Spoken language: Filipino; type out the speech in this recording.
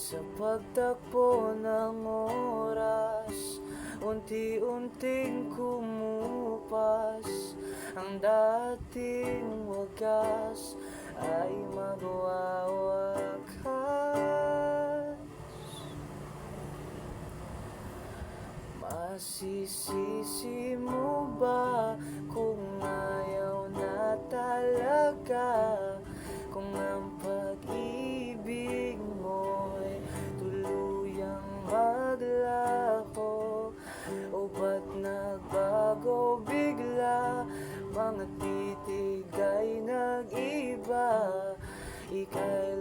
Sa pagtakbo ng oras, unti-unting kumupas. Ang dating wagas ay magwawakas. Masisisi mo ba kung ayaw na talaga? Kung ang pag-ibig mo'y tuluyang maglako, o ba't nagbago bigla? Mga titig ay nag-iba, ika'y